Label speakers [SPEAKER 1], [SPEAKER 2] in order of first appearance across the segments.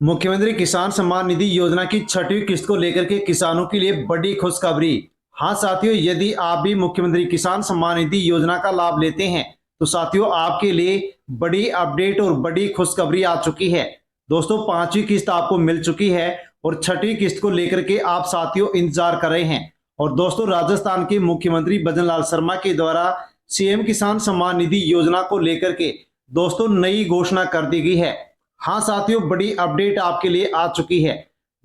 [SPEAKER 1] मुख्यमंत्री किसान सम्मान निधि योजना की छठवीं किस्त को लेकर के किसानों के लिए बड़ी खुशखबरी। हाँ साथियों, यदि आप भी मुख्यमंत्री किसान सम्मान निधि योजना का लाभ लेते हैं तो साथियों आपके लिए बड़ी अपडेट और बड़ी खुशखबरी आ चुकी है। दोस्तों, पांचवी किस्त आपको मिल चुकी है और छठवीं किस्त को लेकर के आप साथियों इंतजार कर रहे हैं। और दोस्तों, राजस्थान के मुख्यमंत्री भजन लाल शर्मा के द्वारा सीएम किसान सम्मान निधि योजना को लेकर के दोस्तों नई घोषणा कर दी गई है। हाँ साथियों, बड़ी अपडेट आपके लिए आ चुकी है।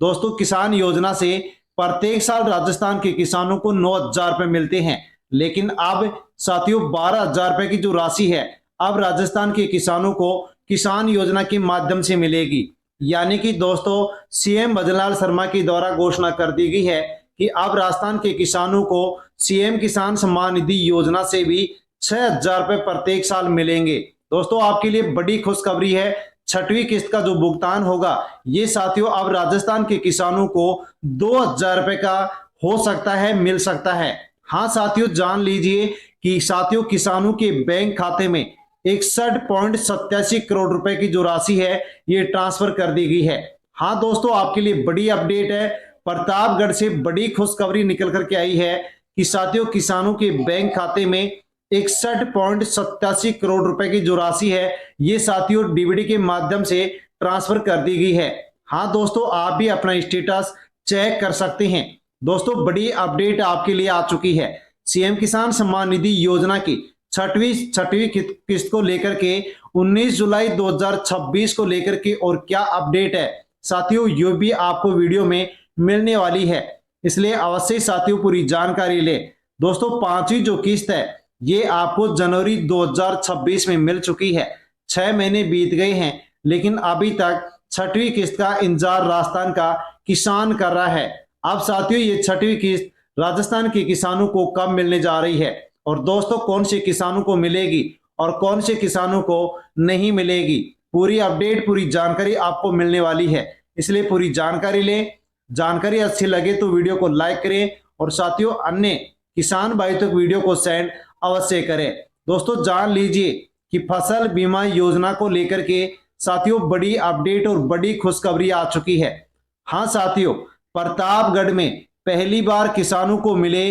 [SPEAKER 1] दोस्तों, किसान योजना से प्रत्येक साल राजस्थान के किसानों को 9,000 रुपए मिलते हैं, लेकिन अब साथियों 12,000 रुपए की जो राशि है अब राजस्थान के किसानों को किसान योजना के माध्यम से मिलेगी। यानी कि दोस्तों, सीएम भजनलाल शर्मा के द्वारा घोषणा कर दी गई है कि अब राजस्थान के किसानों को सीएम किसान सम्मान निधि योजना से भी 6,000 रुपए प्रत्येक साल मिलेंगे। दोस्तों, आपके लिए बड़ी खुशखबरी है। छठवीं किस्त का जो भुगतान होगा ये साथियों अब राजस्थान के किसानों को 2,000 रुपए का हो सकता है, मिल सकता है। हाँ साथियों, जान लीजिए कि साथियों किसानों के बैंक खाते में 61.87 करोड़ रुपए की जो राशि है ये ट्रांसफर कर दी गई है। हाँ दोस्तों, आपके लिए बड़ी अपडेट है। प्रतापगढ़ से बड़ी खुशखबरी निकल करके आई है कि साथियों किसानों के बैंक खाते में 61.87 करोड़ रुपए की जो राशि है ये साथियों डीबीडी के माध्यम से ट्रांसफर कर दी गई है। हाँ दोस्तों, आप भी अपना स्टेटस चेक कर सकते हैं। दोस्तों, बड़ी अपडेट आपके लिए आ चुकी है। सीएम किसान सम्मान निधि योजना की छठवीं किस्त को लेकर के 19 जुलाई 2026 को लेकर के और क्या अपडेट है साथियों, ये भी आपको वीडियो में मिलने वाली है, इसलिए अवश्य साथियों पूरी जानकारी ले। दोस्तों, पांचवी जो किस्त है ये आपको जनवरी 2026 में मिल चुकी है। 6 महीने बीत गए हैं, लेकिन अभी तक छठवीं किस्त का इंतजार राजस्थान का किसान कर रहा है। अब साथियों ये छठवीं किस्त राजस्थान के किसानों को कब मिलने जा रही है और दोस्तों कौन से किसानों को मिलेगी और कौन से किसानों को नहीं मिलेगी, पूरी अपडेट पूरी जानकारी आपको मिलने वाली है, इसलिए पूरी जानकारी लें। जानकारी अच्छी लगे तो वीडियो को लाइक करें और साथियों अन्य किसान भाई तक वीडियो को सेंड अवश्य करें। दोस्तों, जान लीजिए कि फसल बीमा योजना को लेकर के साथियों बड़ी अपडेट और बड़ी खुशखबरी आ चुकी है। हाँ साथियों, प्रतापगढ़ में पहली बार किसानों को मिले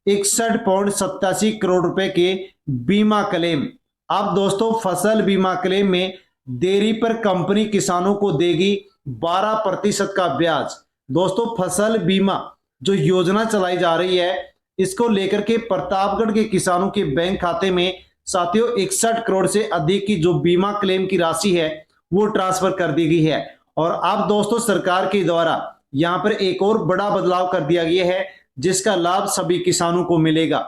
[SPEAKER 1] 61.87 करोड़ रुपए के बीमा क्लेम। अब दोस्तों फसल बीमा क्लेम में देरी पर कंपनी किसानों को देगी 12% का ब्याज। दोस्तों, फसल बीमा जो योजना चलाई जा रही है इसको लेकर के प्रतापगढ़ के किसानों के बैंक खाते में साथियों 61 करोड़ से अधिक की जो बीमा क्लेम की राशि है वो ट्रांसफर कर दी गई है। और अब दोस्तों सरकार के द्वारा यहां पर एक और बड़ा बदलाव कर दिया गया है जिसका लाभ सभी किसानों को मिलेगा।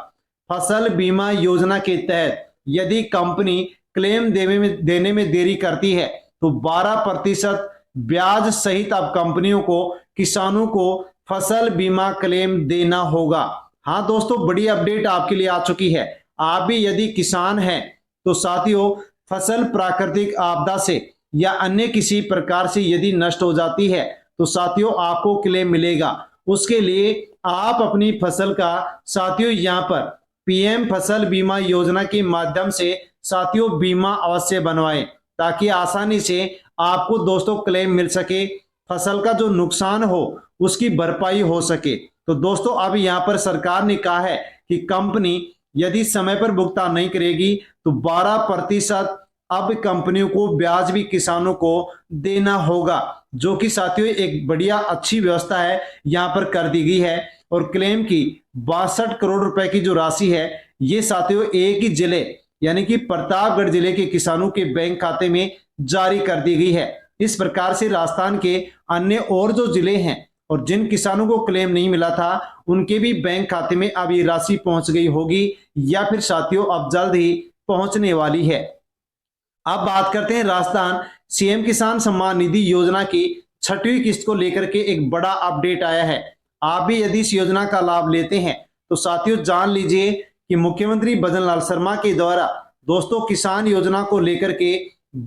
[SPEAKER 1] फसल बीमा योजना के तहत यदि कंपनी क्लेम देने में देरी करती है तो 12% ब्याज सहित अब कंपनियों को किसानों को फसल बीमा क्लेम देना होगा। हाँ दोस्तों, बड़ी अपडेट आपके लिए आ चुकी है। आप भी यदि किसान हैं तो साथियों फसल प्राकृतिक आपदा से या अन्य किसी प्रकार से यदि नष्ट हो जाती है तो साथियों आपको क्लेम मिलेगा। उसके लिए आप अपनी फसल का साथियों यहां पर पीएम फसल बीमा योजना के माध्यम से साथियों बीमा अवश्य बनवाएं ताकि आसानी से आपको दोस्तों क्लेम मिल सके, फसल का जो नुकसान हो उसकी भरपाई हो सके। तो दोस्तों अब यहां पर सरकार ने कहा है कि कंपनी यदि समय पर भुगतान नहीं करेगी तो 12% अब कंपनियों को ब्याज भी किसानों को देना होगा, जो कि साथियों एक बढ़िया अच्छी व्यवस्था है यहां पर कर दी गई है। और क्लेम की 62 करोड़ रुपए की जो राशि है ये साथियों एक ही जिले यानी कि प्रतापगढ़ जिले के किसानों के बैंक खाते में जारी कर दी गई है। इस प्रकार से राजस्थान के अन्य और जो जिले हैं और जिन किसानों को क्लेम नहीं मिला था उनके भी बैंक खाते में अब ये राशि पहुंच गई होगी या फिर साथियों अब जल्द ही पहुंचने वाली है। अब बात करते हैं राजस्थान सीएम किसान सम्मान निधि योजना की छठवीं किस्त को लेकर के एक बड़ा अपडेट आया है। आप भी यदि इस योजना का लाभ लेते हैं तो साथियों जान लीजिए कि मुख्यमंत्री भजन लाल शर्मा के द्वारा दोस्तों किसान योजना को लेकर के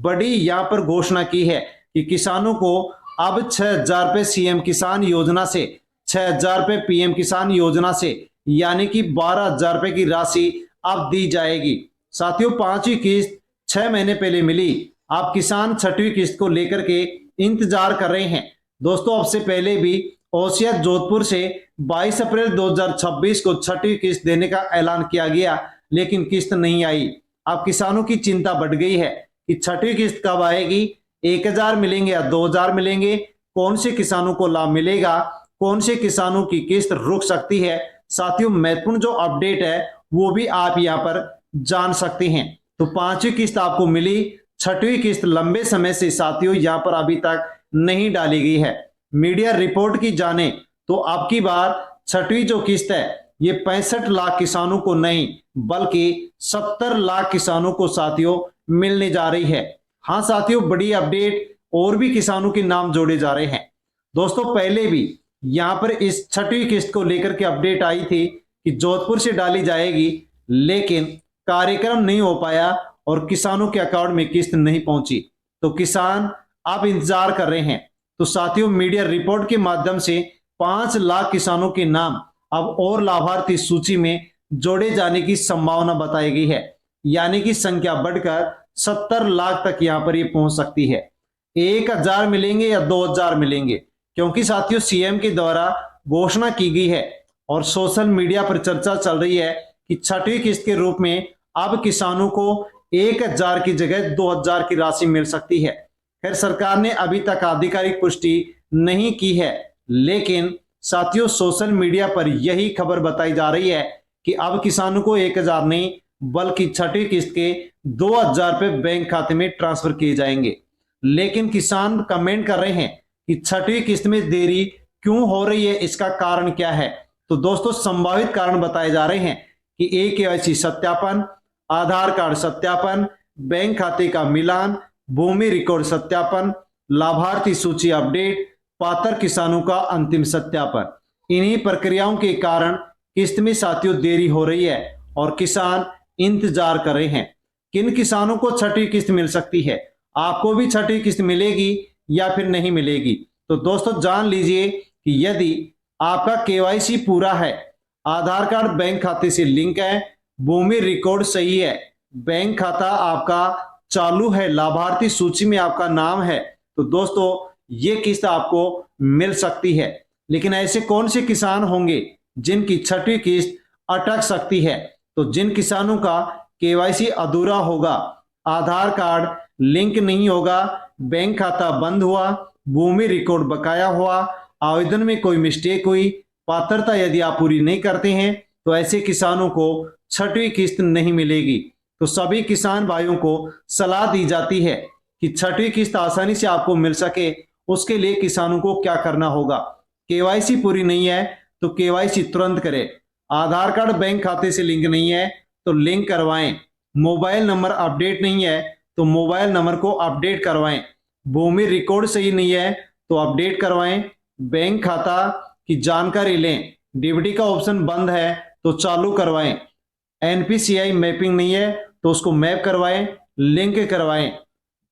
[SPEAKER 1] बड़ी यहां पर घोषणा की है कि किसानों को अब 6,000 रुपए सीएम किसान योजना से, 6,000 रुपए पीएम किसान योजना से यानी कि 12,000 रुपए की राशि अब दी जाएगी। साथियों पांचवी किस्त 6 महीने पहले मिली। अब किसान छठवीं किस्त को लेकर के इंतजार कर रहे हैं। दोस्तों अब से पहले भी ओसिया जोधपुर से 22 अप्रैल 2026 को छठी किस्त देने का ऐलान किया गया, लेकिन किस्त नहीं आई। अब किसानों की चिंता बढ़ गई है कि छठी किस्त कब आएगी, 1000 मिलेंगे या 2000 मिलेंगे, कौन से किसानों को लाभ मिलेगा, कौन से किसानों की किस्त रुक सकती है। साथियों महत्वपूर्ण जो अपडेट है वो भी आप यहाँ पर जान सकते हैं। तो 5वीं किस्त आपको मिली, 6वीं किस्त लंबे समय से साथियों यहाँ पर अभी तक नहीं डाली गई है। मीडिया रिपोर्ट की जाने तो अब की बार 6वीं जो किस्त है ये 65 लाख किसानों को नहीं बल्कि 70 लाख किसानों को साथियों मिलने जा रही है। हाँ साथियों बड़ी अपडेट, और भी किसानों के नाम जोड़े जा रहे हैं। दोस्तों पहले भी यहां पर इस 6वीं किस्त को लेकर के अपडेट आई थी कि जोधपुर से डाली जाएगी, लेकिन कार्यक्रम नहीं हो पाया और किसानों के अकाउंट में किस्त नहीं पहुंची। तो किसान अब इंतजार कर रहे हैं। तो साथियों मीडिया रिपोर्ट के माध्यम से 5 लाख किसानों के नाम अब और लाभार्थी सूची में जोड़े जाने की संभावना बताई गई है, यानी कि संख्या बढ़कर 70 लाख तक यहां पर ये पहुंच सकती है। 1000 मिलेंगे या 2000 मिलेंगे, क्योंकि साथियों सीएम के द्वारा घोषणा की गई है और सोशल मीडिया पर चर्चा चल रही है कि 6वीं किस्त के रूप में अब किसानों को 1000 की जगह 2000 की राशि मिल सकती है। खैर सरकार ने अभी तक आधिकारिक पुष्टि नहीं की है, लेकिन साथियों सोशल मीडिया पर यही खबर बताई जा रही है कि अब किसानों को 1000 नहीं बल्कि 6वीं किस्त के 2000 रुपए बैंक खाते में ट्रांसफर किए जाएंगे। लेकिन किसान कमेंट कर रहे हैं कि 6वीं किस्त में देरी क्यों हो रही है, इसका कारण क्या है। तो दोस्तों संभावित कारण बताए जा रहे हैं कि KYC सत्यापन, आधार कार्ड सत्यापन, बैंक खाते का मिलान, भूमि रिकॉर्ड सत्यापन, लाभार्थी सूची अपडेट, पात्र किसानों का अंतिम सत्यापन। इन्हीं प्रक्रियाओं के कारण किस्त में साथियों देरी हो रही है और किसान इंतजार कर रहे हैं। किन किसानों को 6वीं किस्त मिल सकती है, आपको भी 6वीं किस्त मिलेगी या फिर नहीं मिलेगी। तो दोस्तों जान लीजिए कि यदि आपका KYC पूरा है, आधार कार्ड बैंक खाते से लिंक है, भूमि रिकॉर्ड सही है, बैंक खाता आपका चालू है, लाभार्थी सूची में आपका नाम है, तो दोस्तों ये किस्त आपको मिल सकती है। लेकिन ऐसे कौन से किसान होंगे जिनकी 6वीं किस्त अटक सकती है। तो जिन किसानों का KYC अधूरा होगा, आधार कार्ड लिंक नहीं होगा, बैंक खाता बंद हुआ, भूमि रिकॉर्ड बकाया हुआ, आवेदन में कोई मिस्टेक हुई, पात्रता यदि आप पूरी नहीं करते हैं, तो ऐसे किसानों को 6वीं किस्त नहीं मिलेगी। तो सभी किसान भाइयों को सलाह दी जाती है कि 6वीं किस्त आसानी से आपको मिल सके, उसके लिए किसानों को क्या करना होगा। KYC पूरी नहीं है तो KYC तुरंत करें, आधार कार्ड बैंक खाते से लिंक नहीं है तो लिंक करवाएं, मोबाइल नंबर अपडेट नहीं है तो मोबाइल नंबर को अपडेट करवाएं, भूमि रिकॉर्ड सही नहीं है तो अपडेट करवाएं, बैंक खाता की जानकारी लें, डीबीटी का ऑप्शन बंद है तो चालू करवाएं, NPCI मैपिंग नहीं है तो उसको मैप करवाएं, लिंक करवाएं।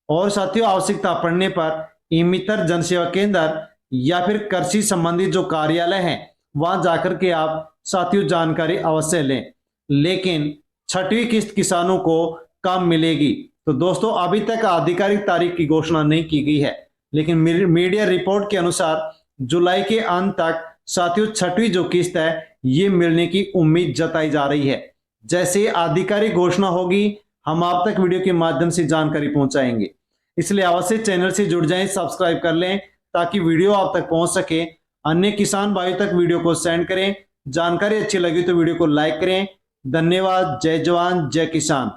[SPEAKER 1] और साथियों आवश्यकता पड़ने पर ई-मित्र जनसेवा केंद्र या फिर कृषि संबंधित जो कार्यालय हैं वहां जाकर के आप साथियों जानकारी अवश्य लें। लेकिन 6वीं किस्त किसानों को कब मिलेगी, तो दोस्तों अभी तक आधिकारिक तारीख की घोषणा नहीं की गई है, लेकिन मीडिया रिपोर्ट के अनुसार जुलाई के अंत तक साथियों 6वीं जो किस्त है ये मिलने की उम्मीद जताई जा रही है। जैसे आधिकारिक घोषणा होगी हम आप तक वीडियो के माध्यम से जानकारी पहुंचाएंगे, इसलिए अवश्य चैनल से जुड़ जाएं, सब्सक्राइब कर लें ताकि वीडियो आप तक पहुंच सके। अन्य किसान भाइयों तक वीडियो को सेंड करें। जानकारी अच्छी लगी तो वीडियो को लाइक करें। धन्यवाद। जय जवान जय किसान।